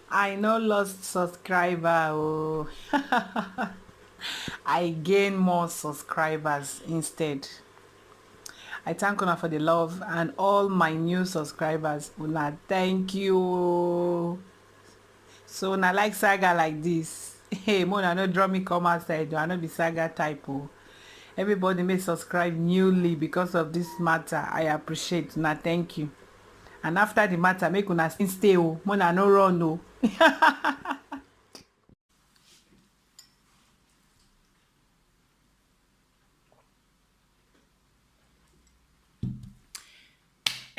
I no lost subscriber. Oh. I gain more subscribers instead. I thank una for the love and all my new subscribers. Una, thank you. So na like saga like this. Hey, Mona no draw me come outside. I no be saga type. Oh. Everybody may subscribe newly because of this matter. I appreciate. Una, thank you. And after the matter, make una still stay. Oh. Mona no run. Oh.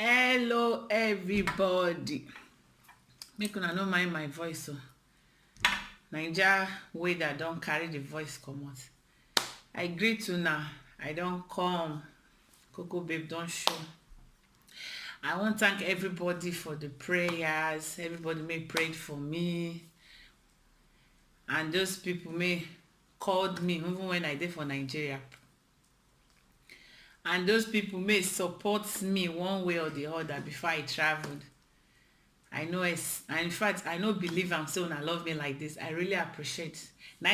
Hello everybody, make una no mind my voice. Naija weather don carry the voice comot. I greet una. I don come. Coco babe don show. I wan thank everybody for the prayers. Everybody may prayed for me, and those people may called me even when I dey for Nigeria, and those people may support me one way or the other before I traveled. I know it's, and in fact I no believe am say una love me like this. I really appreciate. Now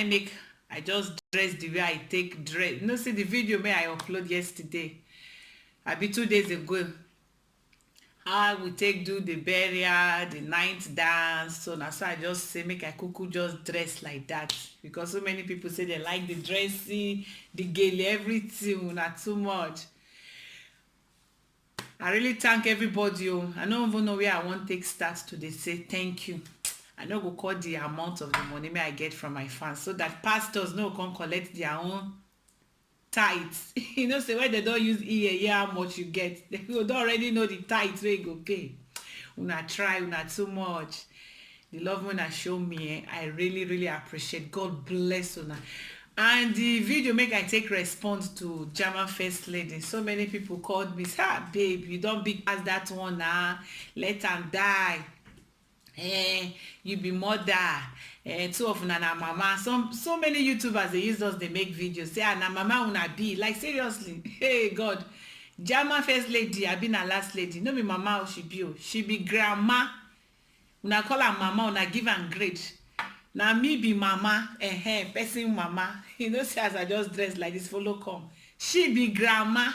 I just dress the way I take dress. You know, see the video may I upload yesterday, abi 2 days ago, how we take do the burial, the night dance. So na so I just say make I kuku just dress like that, because so many people say they like the dressing, the gele, everything. Una too much. I really thank everybody. Oh, I don't even know where I want take start to dey say thank you. I no go call the amount of the money may I get from my fans, so that pastors no come collect their own tithes. You know, say when they don't use hear how much you get, they don't already know the tithes wey you go pay. Una try, una too much. The love una show me, I really appreciate. God bless una. And the video make I take response to German first lady. So many people called me, say, babe, you don't big pass that one now. Let am die. You be mother. Two of una na mama. So many YouTubers they use us, they make videos. Say, na mama una be. Like seriously. Hey God. German first lady, I be na last lady. No be mama or she be. She be grandma. Una call her mama, una give am grade. Na me be mama, person mama. You know, see as I just dress like this, follow come. She be grandma.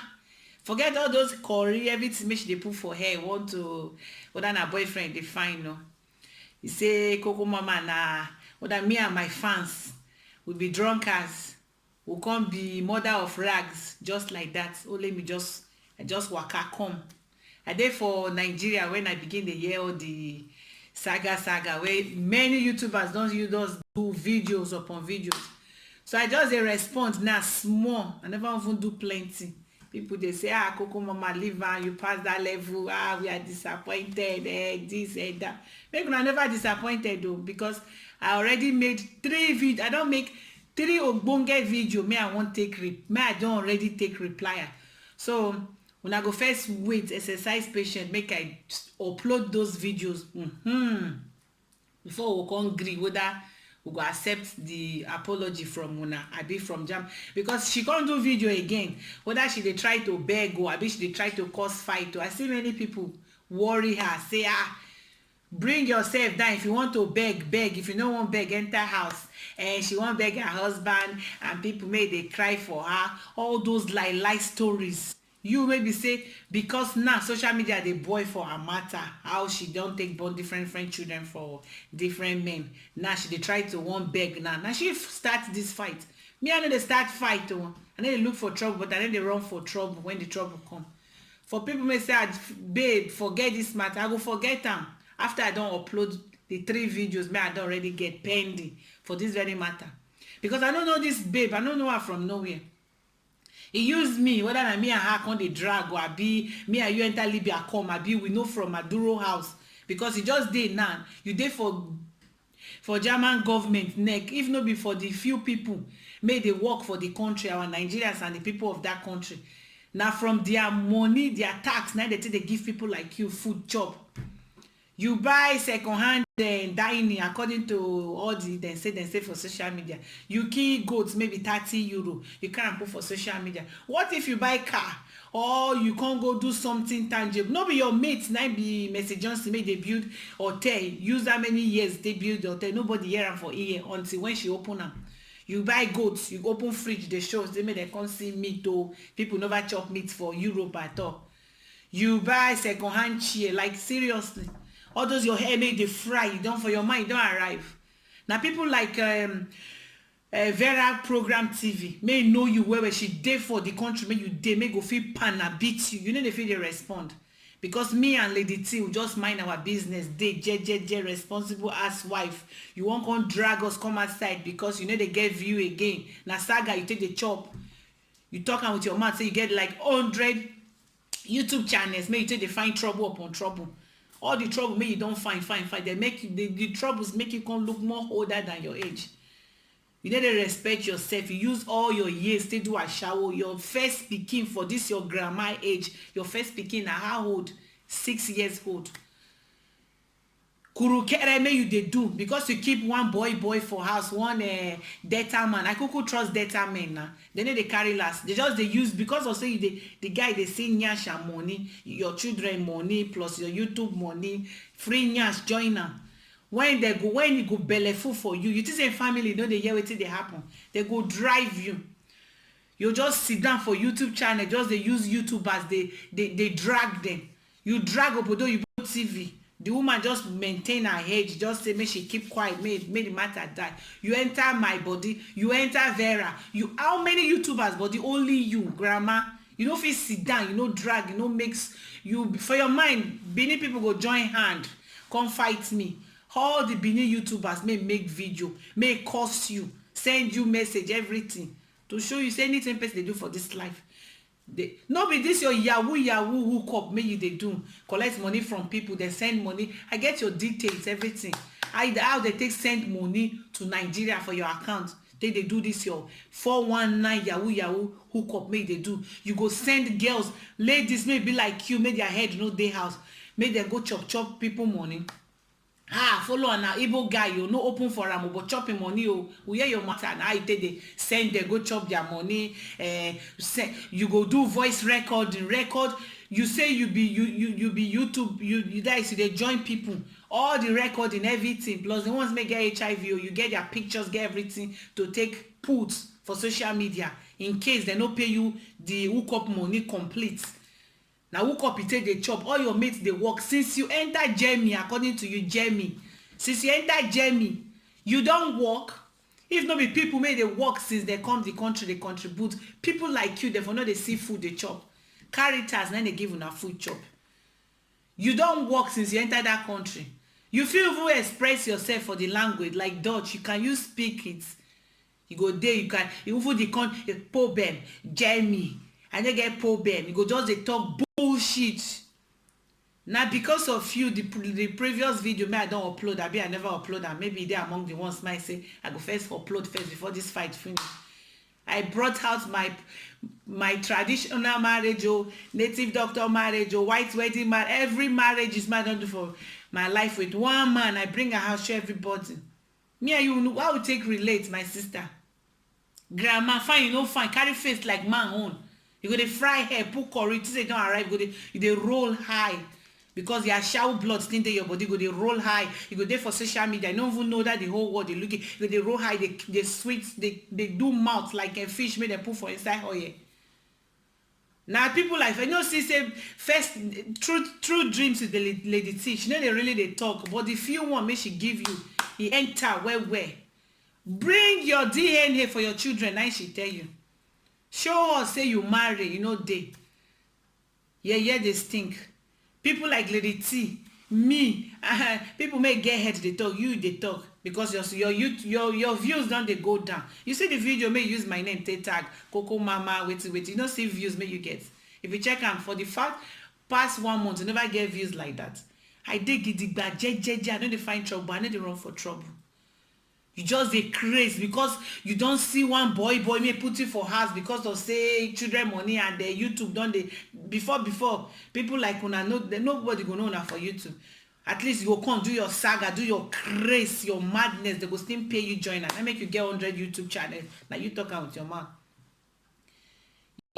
Forget all those curry, everything make she dey put for hair. Want to, whether na boyfriend dey find, no. He say, Coco mama na, whether me and my fans will be drunkards, will come be mother of rags, just like that. Only me I just waka come. I dey for Nigeria when I begin the hear all the saga where many YouTubers don't use those do videos upon videos. So I just dey respond now small. I never even do plenty. People they say, Coco mama leave am, you pass that level, we are disappointed, this and that. Make una never disappointed though, because I already made 3 videos. I don't make 3 ogbonge video may I wan take may I don already take reply. So when I go first wait, exercise patient, make I upload those videos before we come gree whether we go accept the apology from una abi from Jam, because she can't do video again, whether she dey try to beg or abi she dey try to cause fight. I see many people worry her, say bring yourself down. If you want to beg, if you no wan beg, enter house. And she wan beg her husband, and people may dey cry for her, all those lie stories. You maybe say because now social media dey boil for her matter, how she don take born different children for different men. Now she dey try to wan beg. Now she start this fight. Me, I no dey start fight. I no dey look for trouble, but I no dey run for trouble when the trouble come. For people may say, babe, forget this matter, I go forget am after I don upload the 3 videos may I don already get pending for this very matter. Because I don't know this babe, I don't know her from nowhere. He used me, whether na me and her come dey drag, or abi me and you enter Libya come, abi we know from Maduro house. Because he just dey now, you dey for German government neck, if no be for the few people may dey work for the country, our Nigerians and the people of that country. Now from their money, their tax, now they take they give people like you food chop. You buy second-hand dining according to all the they say for social media. You kill goats maybe 30 euro, you can't put for social media. What if you buy car or you can't go do something tangible. No be your mates na be Mercy Johnson make dey build hotel, use how many years they build hotel, nobody hear am for ear until when she open am. You buy goats, you open fridge, dey show say make dem come see meat o. People never chop meat for Europe at all. You buy second hand chair, like seriously, all those your hair make dey fry, you don for your mind, you don arrive. Na people like Vera program TV may know you where she dey for the country, may you dey, may go fit pan and beat you. You know they feel they respond. Because me and Lady T will just mind our business. They je responsible as wife. You won't come drag us come outside because you know they get view again. Na saga you take the chop. You talk with your mouth, say you get like 100 YouTube channels. May you take the find trouble upon trouble. All the trouble may you don't find. They make you, the troubles make you come look more older than your age. You need to respect yourself. You use all your years to do a shower. Your first pikin for this your grandma age. Your first pikin na how old? 6 years old. Kurukere may you dey do because you keep one boy for house, one data man. I could trust data men now. They need they carry last. They just they use because of say the guy they say nyash money, your children money plus your YouTube money, free nyash join them. When you go belleful for you, you think say family know they hear wetin dey happen. They go drive you. You just sit down for YouTube channel, just they use YouTubers, they drag them. You drag Obodo Yibo TV. The woman just maintain her age, just say make she keep quiet, make the matter die. You enter my body, you enter Vera. You how many YouTubers body? Only you, grandma. You know if you sit down, you know drag, you know mix. You for your mind, Benin people go join hand, come fight me. All the Benin YouTubers may make video, may cost you, send you message, everything to show you say anything person they do for this life. No be this your yahoo hook up, may you they do collect money from people, they send money. I get your details, everything. How they take send money to Nigeria for your account. They do this your 419 yahoo hook up, may they do. You go send girls, ladies may be like you, may their head no day house, may they go chop people money. Follow an Igbo guy, you no open for am, but chopping money, we hear your matter, and how you take they send they go chop their money. You go do voice recording, you say you be YouTube, you guys they join people, all the recording, everything, plus the ones may get HIV, you get their pictures, get everything to take put for social media in case they no pay you the hookup money complete. Now hook up you take the chop, all your mates they work. Since you enter Jamie, according to you, Jamie, since you enter Jamie, you don't work. If not be people may they work since they come the country, they contribute. People like you, therefore not they see food they chop. Caritas, then they give you a food chop. You don't work since you enter that country. You feel you express yourself for the language like Dutch. You can use speak it. You go there, you can even the country problem, Jamie. And they get problem. You go just they talk bullshit. Now because of you, the previous video may I don't upload. I never upload, and maybe they among the ones might say I go first upload first before this fight finish. I brought out my traditional marriage, native doctor marriage, white wedding marriage. Every marriage is my don't do for my life with one man. I bring a house show everybody. Me and you, how we take relate, my sister. Grandma, fine, you know fine. Carry face like man own. You go to fry hair, put curry, till they don't arrive, you they roll high. Because your shower blood still in your body, go they roll high. You go there for social media. I don't even know that the whole world they looking. You go they roll high, they sweet, they do mouth like a fish made them put for inside oil. Now people like, I know see say first true dreams with the lady teach. You know they really they talk, but the few one may she give you, he enter where. Bring your DNA for your children, now she tell you. Show us say you marry, you know they. Yeah, they stink. People like Lady T, me, people may get head they talk, you they talk because your views don't they go down. You see the video may use my name, tag Coco Mama, wait. You don't see views may you get. If you check them for the past 1 month, you never get views like that. I did gidigba, I know they find trouble, I know they run for trouble. You just dey craze because you don't see one boy may put it for house because of say children money and the YouTube don't they before people like una know nobody go know una for YouTube. At least you go come do your saga, do your craze, your madness. They go still pay you join and make you get 100 YouTube channels. Now you talk out with your mouth.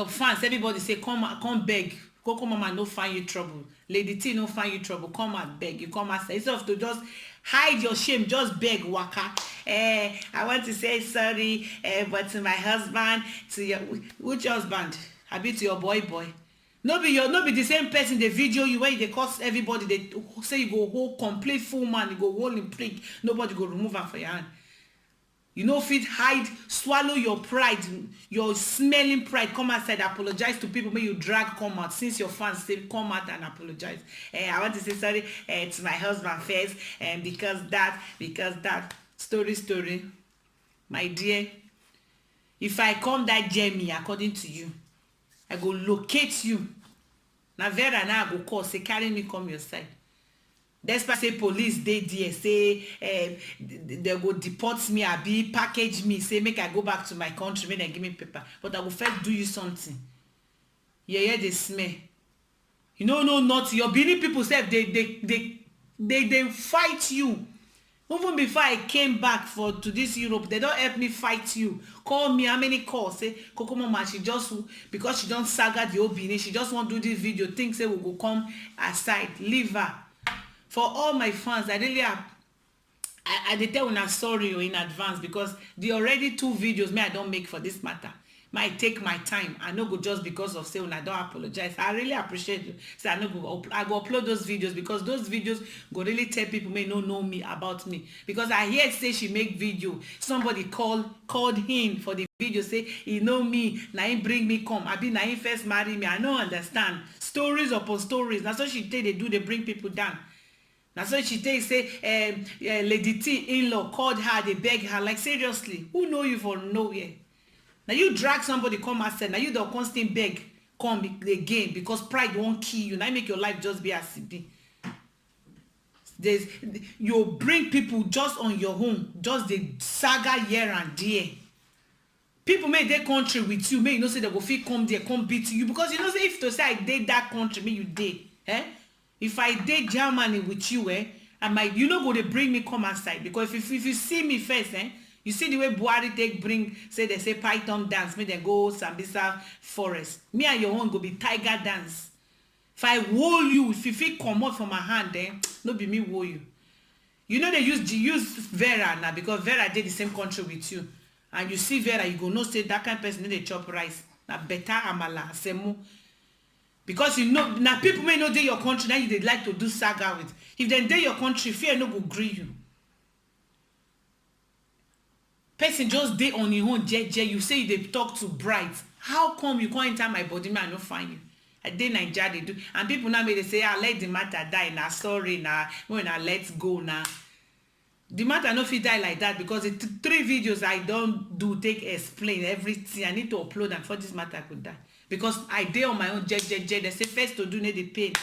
fans, everybody say come beg. Coco Mama no find you trouble. Lady T no find you trouble. Come and beg. You come and say, instead of to just hide your shame, just beg waka. I want to say sorry, but to my husband, to your which husband? I be to your boy. No be the same person they video you when they curse everybody. They say you go hold complete full man, you go hold him prick. Nobody go remove am for your hand. You know fit hide, swallow your pride, your smelling pride, come outside, apologize to people, may you drag come out. Since your fans say come out and apologize. I want to say sorry to my husband first, because that story. My dear, if I come that journey according to you, I go locate you. Now Vera now I go call, say carry me come your side. Despite say police dey there, say they go deport me, abi package me, say make I go back to my country, make dem give me paper. But I go first do you something. Yeah, they smell. You know, no, not your Benin people sef, they fight you. Even before I came back to this Europe, they don't help me fight you. Call me, how many calls? Say, Coco Mama, she just, because she don't saga the old Benin, she just want to do this video, think say we go come aside, leave her. For all my fans, I really have, I dey tell una sorry in advance, because the already 2 videos me I don't make for this matter. I take my time. I no go just because of say una don't apologize. I really appreciate you. Say I go upload those videos, because those videos go really tell people may no know me about me. Because I hear say she make video. Somebody called him for the video, say he know me, na him bring me come. I be na him first marry me. I no understand. Stories upon stories. That's what she take they bring people down. Now so she take say Lady T in-law called her, they beg her, like seriously, who know you for nowhere? Now you drag somebody come outside, now you don't constant beg come again, because pride won't kill you. Now make your life just be as it be. You bring people just on your own, just the saga here and there. People may their country with you, may you know say they go fit come there, come beat you, because you know say if to say I did that country, may you did. If I did Germany with you, you know go to bring me come outside, because if you see me first, you see the way Buhari take bring, say they say Python dance, me then go Sambisa forest. Me and your own go be tiger dance. If I hold you, if you feel come out from my hand, no be me hold you. You know they use Vera now, because Vera did the same country with you, and you see Vera, you go no say that kind of person they chop rice. Now better amala semu. Because you know now people may know they your country, now they like to do saga with. If then they your country, fear no go gree you. Person just dey on your own jeje, you say they talk to bright. How come you can't enter my body, man? I no find you. I dey Nigeria they do, and people now may they say, let the matter die now. Sorry now, when I let's go now. The matter no fit die like that, because the 3 videos I don't do take explain everything. I need to upload them for this matter could die. Because I dey on my own jeje. They say first to do need the pain.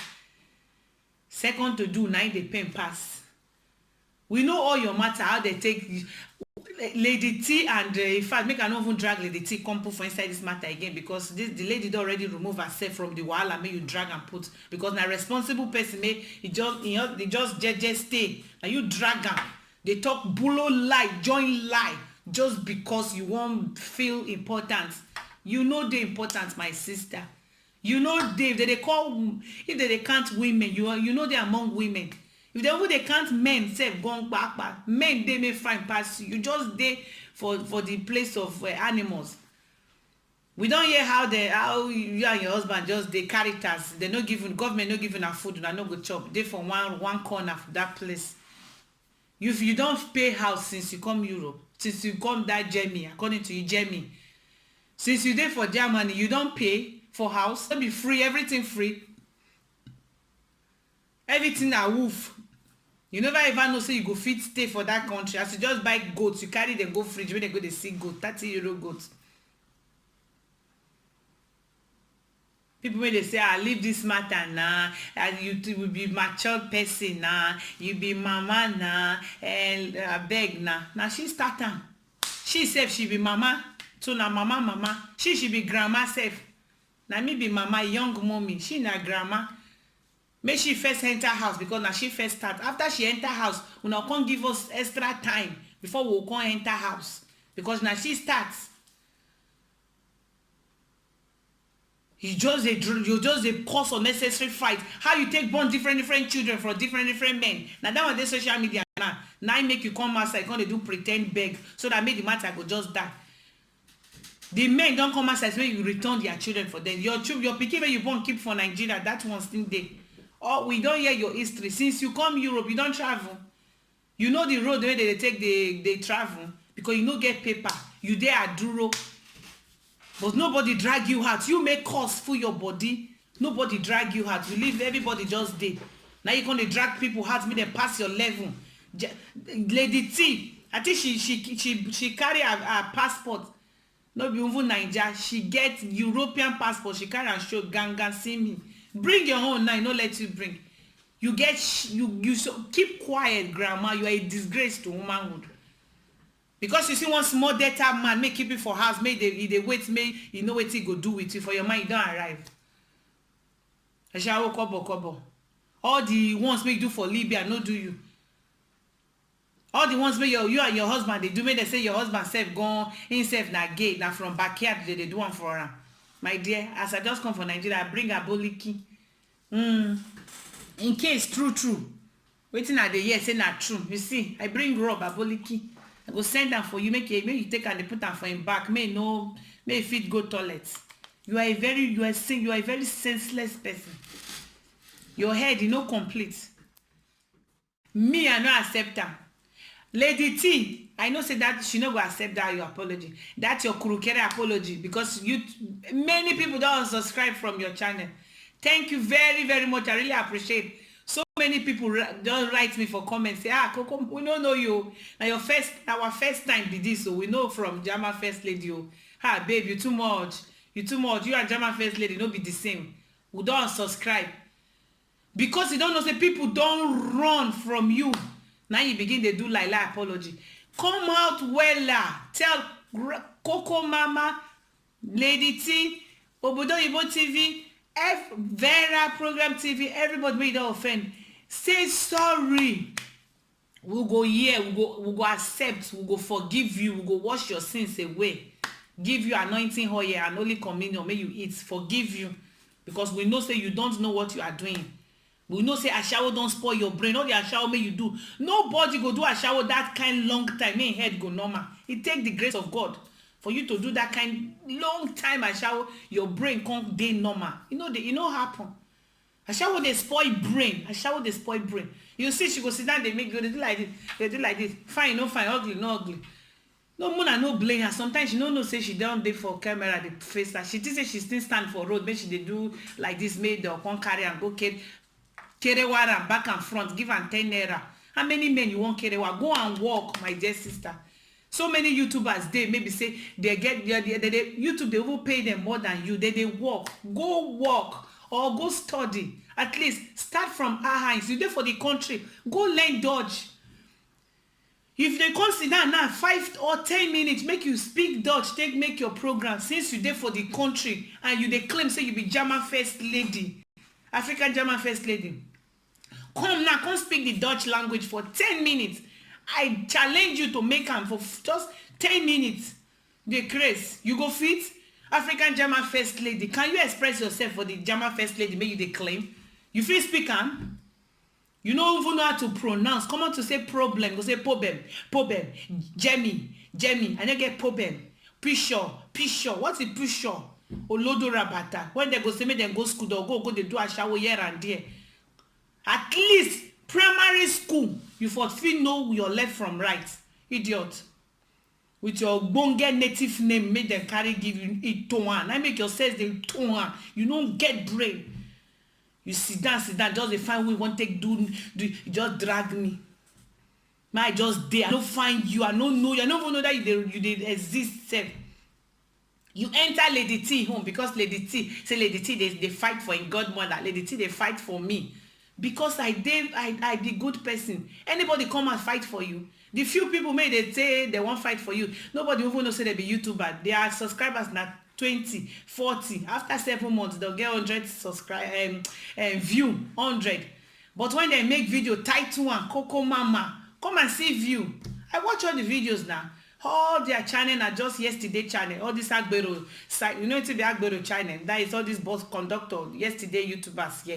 Second to do now the pain pass. We know all your matter, how they take Lady T, and in fact make I not even drag Lady T come put for inside this matter again, because the lady don already remove herself from the wahala, make you drag and put, because na responsible person make he just jeje stay. Now you drag am, they talk bulo lie, join lie, just because you won't feel important. You know the importance, my sister. You know they call, if they can't women, you know they among women. If they can't men, say gone back, men they may find pass you. You just there for the place of animals. We don't hear how you and your husband just the characters. They not giving government not giving a food, and no good chop. They from one corner of that place. If you don't pay house since you come Europe, since you come that Germany, according to you Germany, since you there for Germany, you don't pay for house. It'll be free, everything free. Everything a wolf. You never ever know say you go fit stay for that country. As you just buy goats, you carry them go fridge when they go they see goat, 30 euro goats. People when they say, I leave this matter now, and you will be mature person now, you be mama now, and beg now. Now she start am. She said she be mama, so now mama. She be grandma self. Now me be mama, young mommy. She na grandma. Make she first enter house, because now she first start. After she enter house, we now can't give us extra time before we can enter house, because now she starts. You just a cause unnecessary fight. How you take born different children from different men. Now that one dey social media now I make you come outside, come dey do pretend beg so that make the matter go just die. The men don't come outside when you return their children for them. Your pikin wey you born keep for Nigeria, that one still dey. Oh, we don't hear your history. Since you come Europe, you don't travel. You know the road where they take they travel because you no get paper. You dey aduro. But nobody drag you out. You make cost for your body. Nobody drag you out. You leave everybody just dey. Now you gonna drag people out, make them pass your level. Lady T, I think she carry her passport. No be even Naija. She get European passport. She carry and show ganga see me. Bring your own now. No let you bring. You get you so keep quiet, grandma. You are a disgrace to womanhood. Because you see one small data man make keep it for house, make they wait, make you know what he go do with you for your mind. You don't arrive. I shall kobo. All the ones make do for Libya, no do you. All the ones make you and your husband they do, make they say your husband self gone, himself na gay, na from backyard they do one for him. My dear, as I just come from Nigeria, I bring aboliki. In case true. Waiting at the year say not true. You see, I bring Rob aboliki. I go send them for you, make you take and they put them for him back. May fit go toilet. You are a very senseless person. Your head is not complete. Me, I no accept them. Lady T, I know say that she no go accept that your apology. That's your kurukere apology because many people don't subscribe from your channel. Thank you very much. I really appreciate. So many people don't write me for comments. Say, Coco, we don't know you. Now our first time did this, so we know from Jama First Lady. Babe, you too much. You and Jama First Lady no be the same. We don't subscribe. Because you don't know, say people don't run from you. Now you begin to do like apology. Come out wella. Tell Coco Mama, Lady T, Obodo Ibo TV, Vera Program TV, everybody made that offend. Say sorry. We'll go here, we'll go accept, we'll go forgive you, we'll go wash your sins away. Give you anointing oil and Holy Communion, may you eat, forgive you. Because we know say you don't know what you are doing. We know say ashawo don't spoil your brain. All the ashawo may you do. Nobody go do ashawo that kind long time. May head go normal. It take the grace of God for you to do that kind long time ashawo. Your brain can't dey normal. You know happen. Ashawo they spoil brain. Ashawo they spoil brain. You see she go sit down. They do like this. They do like this. Fine, no fine. Ugly, no ugly. No mona no blame her. Sometimes she no say she don't dey for camera. They face her. She think say she still stand for road. Maybe she dey do like this. Made the come carry and go Kerewa back and front, give and 10 naira. How many men you want Kerewa? Go and walk, my dear sister. So many YouTubers, they maybe say they YouTube, they will pay them more than you. They walk. Go walk or go study. At least start from Ahines. You there for the country. Go learn Dutch. If they consider now 5 or 10 minutes, make you speak Dutch, make your program. Since you there for the country and you they claim say you be German First Lady, African German First Lady. Come now, come speak the Dutch language for 10 minutes. I challenge you to make them for just 10 minutes. The grace. You go fit African German First Lady. Can you express yourself for the German First Lady? Make you the claim. You feel speak am? You don't even know how to pronounce. Come on to say problem. Go say problem. Jemmy. I don't get problem. Pisho. What's it pisho? Olodo rabata. When they go say me them go school, go they do a shower here and there. At least primary school, you for feel know your left from right. Idiot. With your bonge native name, make them carry give you itoan. I make yourself the itoan. You don't get brain. You sit down, just they find we want take do just drag me. I just there. I don't find you. I don't know you. I don't even know that you exist. Self. You enter Lady T home because Lady T they fight for in godmother. Lady T they fight for me because I the good person. Anybody come and fight for you? The few people may they say they won't fight for you. Nobody even know say they be YouTuber. Their subscribers now 20, 40. After 7 months they'll get 100 view 100. But when they make video title and Coco Mama, come and see view. I watch all the videos now. All their channel are just yesterday channel. All this Agbero site, you know, it's the Agbero channel. That is all this bus conductor, yesterday YouTubers, yeah.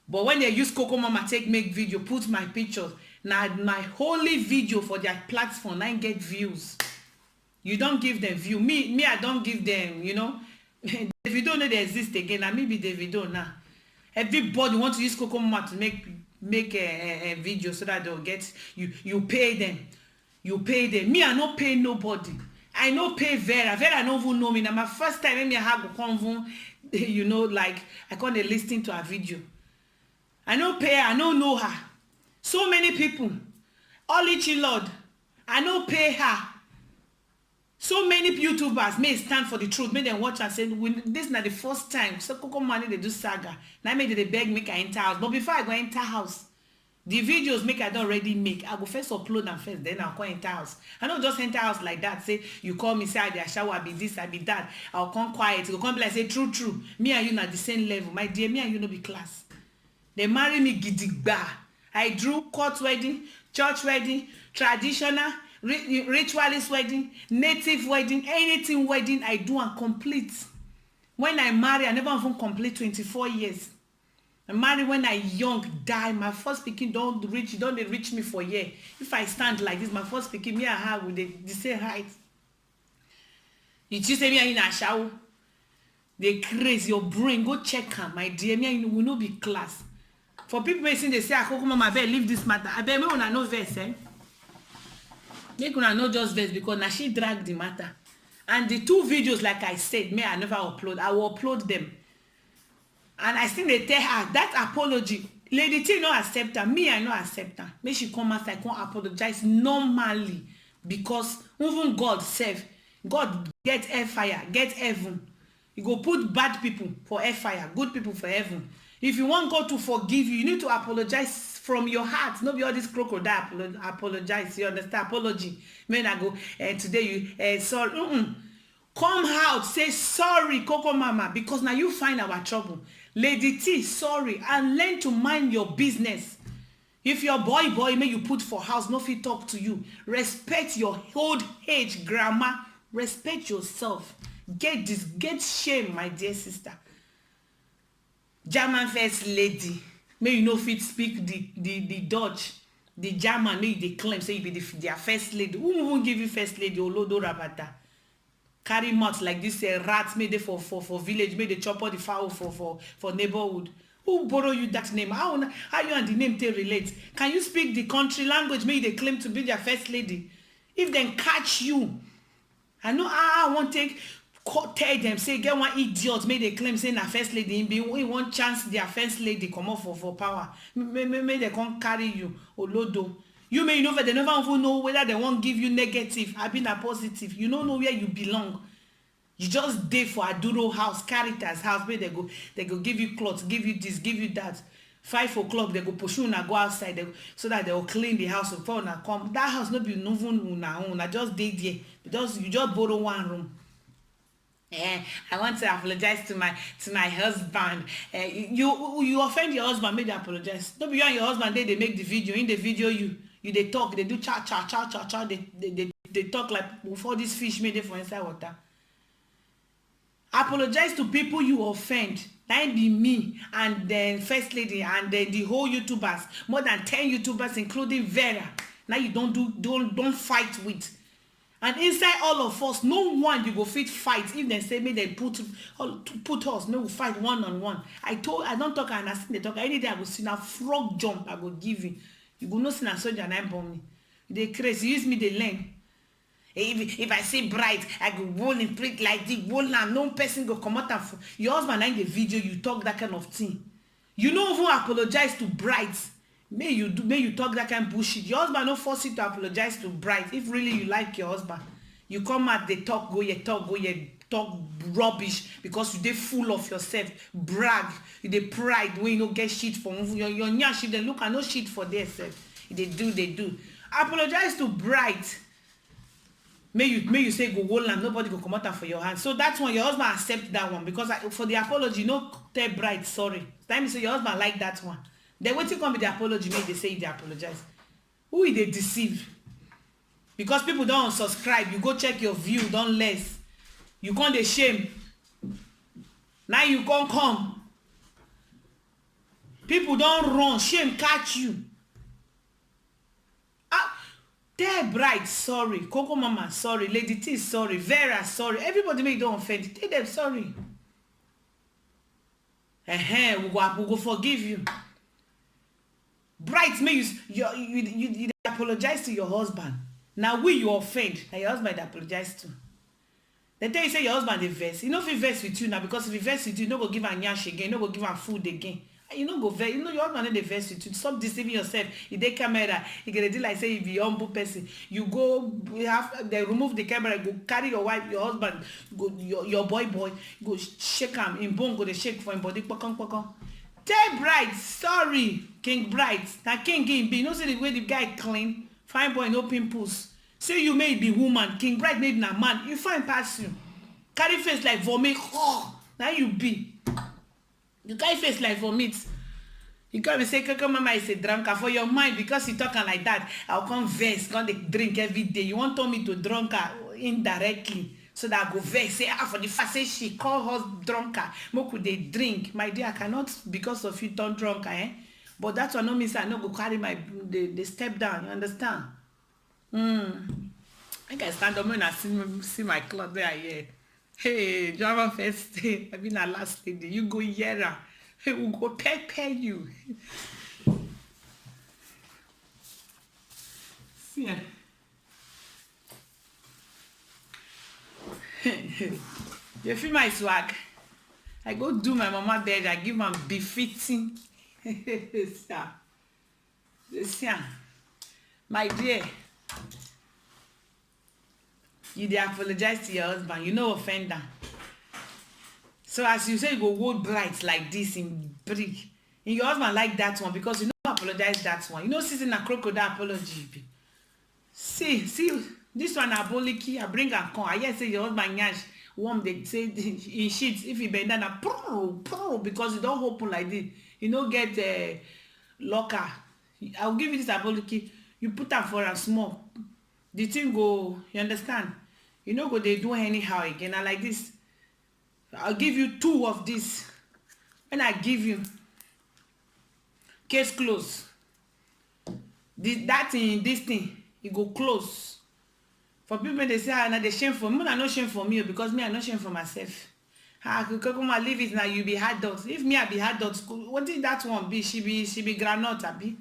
But when they use Coco Mama make video, put my pictures, now my holy video for their platform, I get views. You don't give them view. Me, I don't give them, you know. Davido know they exist again. I maybe Davido now. Everybody want to use Coco Mama to make a video so that they'll get you pay them. You pay them. Me, I no pay nobody. I no pay Vera. Vera no even know me. Now my first time me I have a convo, you know, like I can't listen to her video. I no pay her. I no know her. So many people. Olichi Lord. I no pay her. So many YouTubers may stand for the truth, may them watch and say, this is not the first time. So Coco Money they do saga. Now maybe they beg make I enter house. But before I go enter house, the videos make I don't already make. I go first upload them first, then I'll come enter house. I don't just enter house like that. Say you call me, say I shower, I be this, I be that. I'll come quiet. You come be like say true. Me and you not the same level. My dear, me and you no be class. They marry me gidigba. I drew court wedding, church wedding, traditional, ritualist wedding, native wedding, anything wedding I do and complete. When I marry, I never even complete 24 years. I marry when I young, die. My first pikin don't reach me for a year. If I stand like this, my first pikin, me and her with the same height. You just say me in a shower. They crazy your brain. Go check her, my dear. Me and you will not be class. For people waiting, they say, Coco Mama, I better leave this matter. I better me una no verse, eh? Make una no just verse because now she dragged the matter. And the two videos, like I said, may I never upload. I will upload them. And I think they tell her that apology. Lady T no accept her. Me, I no accept her. May she come out, I can't apologize normally. Because even God save. God get fire, get heaven. You go put bad people for fire, good people for heaven. If you want God to forgive you, you need to apologize from your heart. Not be all this crocodile apologize. You understand? Apology. When I go, today you, sorry. Come out, say sorry, Coco Mama, because now you find our trouble. Lady T, sorry, and learn to mind your business. If your boy, may you put for house, no fit talk to you. Respect your old age grandma. Respect yourself. Get shame, my dear sister. German first lady, may you no fit speak the Dutch, the German, may they claim say you be their first lady. Who won't give you first lady? Olodo Rabata. Carry mouth like this, rats made it for village, made the chop all the fowl for neighborhood. Who borrow you that name? How you and the name they relate? Can you speak the country language? May they claim to be their first lady. If they catch you, I know I won't tell them, say get one idiot, may they claim say na first lady, we want chance their first lady come up for power. May they can't carry you, Olodo. You may know that they never even know whether they won't give you negative or been a positive. You don't know where you belong. You just dey for Aduro house, Caritas house, where they go give you clothes, give you this, give you that. 5 o'clock they go push you and go outside so that they will clean the house before una come. That house no be even una own. I just dey there. You just borrow one room. I want to apologize to my husband. You offend your husband, make them apologize. Don't be you and your husband they make the video. In the video you they talk, they do cha. They talk like before this fish made it for inside water. Apologize to people you offend. That be me and then first lady and then the whole YouTubers, more than 10 YouTubers including Vera. Now you don't fight with. And inside all of us, no one you go fit fight. If they say me they put us, no, we fight one-on-one. I don't talk and I see they talk. Any day I go see a frog jump, I go give you. You go no see a soldier and I bomb me. They crazy, use me they learn. If I say bright, I go roll and prick like this, roll and no person go come out and your husband in the video, you talk that kind of thing. You don't even apologize to bright. May you talk that kind of bullshit. Your husband don't force you to apologize to bright. If really you like your husband, you come out, they talk rubbish because you dey full of yourself, brag, you dey pride when you don't get shit for your nyash, they look and no shit for themselves. They do. Apologize to bright. May you say go hold and nobody go come out for your hand. So that's one your husband accept that one because for the apology, no tell bright sorry. Time you say your husband like that one. Then when you come with the apology, maybe they say they apologize. Who is they deceive? because people don't subscribe, you go check your view, don't less. You can't dey shame. Now you can't come. People don't run, shame catch you. Tell Bright sorry, Coco Mama sorry, Lady T sorry, Vera sorry. Everybody make don't offend. Tell them sorry. We go forgive you. Bright, may you apologize to your husband. Now you offend, and your husband apologize to. They tell you say your husband dey vex. You know if he vex with you now, because if he vex with you, you no go give am nyash again, you no go give am food again. And you no go vex. You know your husband no dey vex with you. Stop deceiving yourself. You dey camera, you get a deal like say you be humble person. You go, they remove the camera, go carry your wife, your husband, go your boy, go shake him in bone, go dey shake for him body, pokon. Tell Bright sorry, King Bright. Now King be. You know see the way the guy clean, fine boy, no pimples. Say you may be woman, King Bright may be a man. You find pass you. Carry face like vomit. Oh, now you be. You carry face like vomit. You come and say, Coco Mama is a drunker for your mind because you talking like that. I'll come vex, come drink every day. You want me to drunker indirectly so that I go vex. Say, for the first say she call her drunker. Moku they drink. My dear, I cannot because of you turn drunker, eh? But that's what no means I no go carry my the step down. You understand? I can stand up when I see my cloth there. Yeah. Hey, Java first day. I been a last lady. You go here. Hey, we go pay you. See. You feel my swag? I go do my mama bed. I give am befitting. See, my dear. You dey apologize to your husband, you no offend am. So as you say you go hold Bright like this in brick, and your husband like that one because you no apologize that one. You know sitting a crocodile apology be. See this one na boliki. I bring am come. I hear say your husband nyash warm. They say in sheets if he bend down na pro because e don open like this. You no get locker. I will give you this aboliki. You put am for am small. The thing go. You understand? You no go dey do anyhow again. I like this. I'll give you 2 of this. When I give you, case close. That thing, this thing, it go close. For people they say, now they shame for me. I no shame for me because me I no shame for myself. I could come and leave it now. You be hard dogs. If me I be hard dogs, what did that one be? She be granite, abi.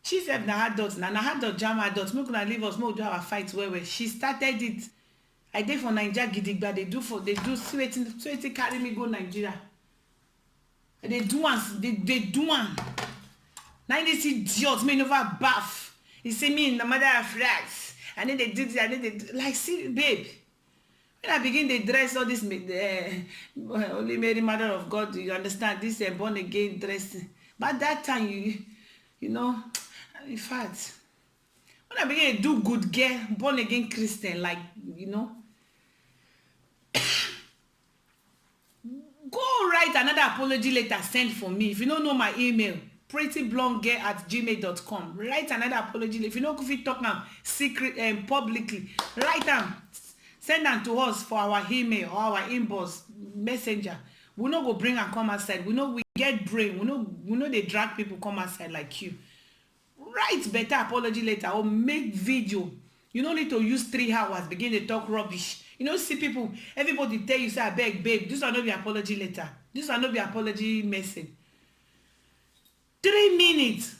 She said na hard dogs. Na hard dog jam hard dogs. Make una leave us. Make we do our fight where she started it. I dey for Naija gidigba. They do see wetin carry me go Nigeria. They do one. They do one. Now this idiot me never bath. He say me in the mother of rags. And then they did it. And then they like see babe. When I begin to dress all this Holy Mary Mother of God, you understand this born again dressing. But that time you know, in fact, when I begin to do good girl, born again Christian, like you know, go write another apology letter, send for me. If you don't know my email, prettyblondgirl@gmail.com. Write another apology. If you know if you talk now secret and publicly, write them. Send them to us for our email or our inbox messenger. We no go bring and come outside. We know we get brain. We know they drag people come outside like you. Write better apology letter or make video. You don't need to use 3 hours. Begin to talk rubbish. You know, see people. Everybody tell you say, I beg, babe. This will not be apology letter. This will not be apology message. 3 minutes.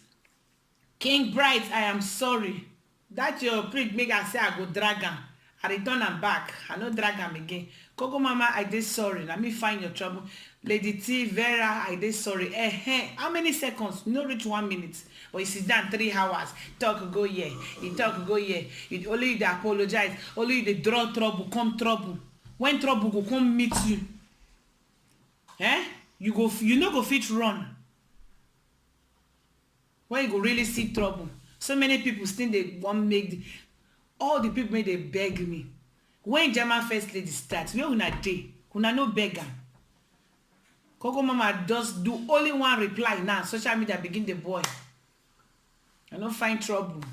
King Bright, I am sorry. That your prick make I say I go drag am. I return am back. I no drag am again. Coco Mama, I dey sorry. Let me find your trouble. Lady T, Vera, I dey sorry. How many seconds? No reach 1 minute. But you sit down 3 hours. Talk go here. You talk go here. You only you dey apologize. Only you dey draw trouble. Come trouble. When trouble go come meet you. You no go fit run. When you go really see trouble. So many people still they want make all the people they beg me. When German first lady starts, where una dey? Una no beg am. Coco Mama just do only one reply now. Social media begin the boy. I no find trouble.